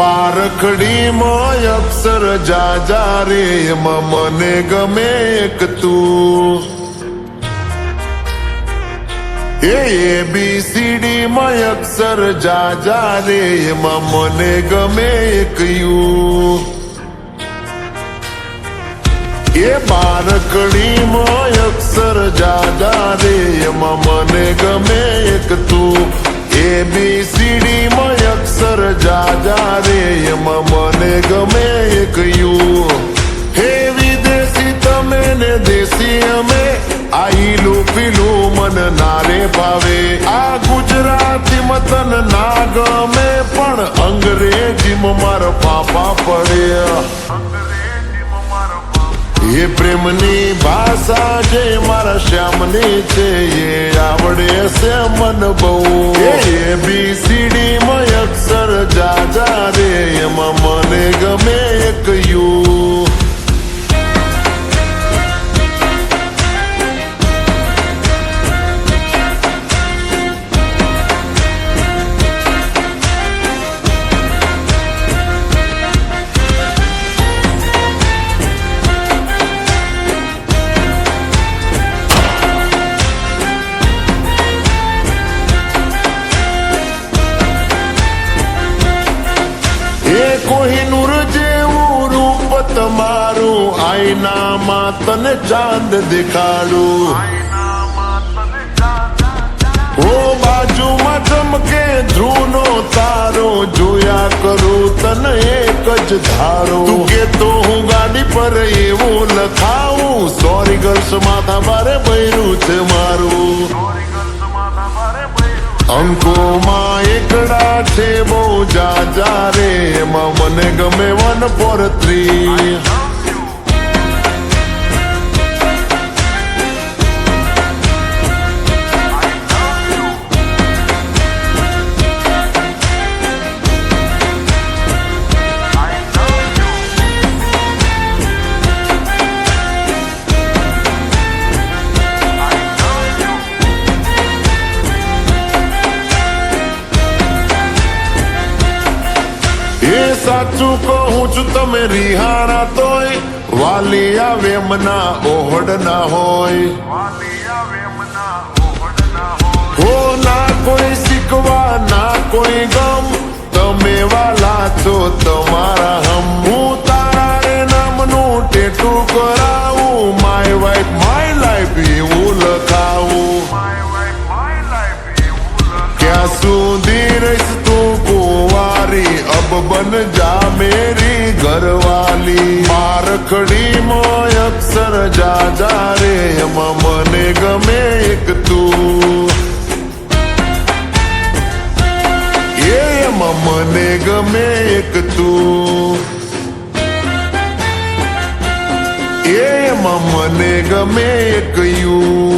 બારખડીમાં અક્ષર જાજા રે એમાં મને ગમે એક તું ABCD માં અક્ષર જાજા રે એમાં મને ગમે એક યુ બારખડીમાં અક્ષર જાજા રે એમાં મને ગમે એક તું ABCD માં અક્ષર જાજા રે એમાં મને ગમે એક યુ હે વિદેશી તમે ને દેશી અમે આઈલું પીલું મન નારે ભાવે આ ગુજરાતી મતન ના ગમે પણ અંગ્રેજીમાં મારા પાપા પડે એ પ્રેમની ભાષા જે મારા શ્યામની છે એ આવડે છે મન બહુ ABCD માં અક્ષર જાજા રે એમાં મને ગમે એક યુ કોહિનૂર જેવું રૂપ તમારું આઈનામાં તને ચાંદ દેખાડું ઓ બાજુમાં ચમકે ધ્રુવનો તારો જોયા કરું તને એક જ ધારો તું કે તો હું ગાડી પર એવું લખાવું સોરી ગર્લ્સ માથા ભારે બૈરું છે મારું અંકોમાં એકડા છે બહુ જાજા રે એમાં મને ગમે 143 સાચું કહું છું તમે રિહાણા તોય વાલી આવે મના ઓહડ ના હોય હો ના કોઈ શીખવા ના કોઈ ગમ તમે વાલા છો તમારા હમ હું તારા રે નામનું ટેટુ કરાવું માય વાઇફ માય લાઈફ એવું લખાવું ક્યાં સુધી રહીશ તું કુંવારી અબ બન જા મેરી ઘરવાલી બારખડીમાં અક્ષર જાજા રે એમાં મને ગમે એક તું એમાં મને ગમે એક તું એમાં મને ગમે એક યુ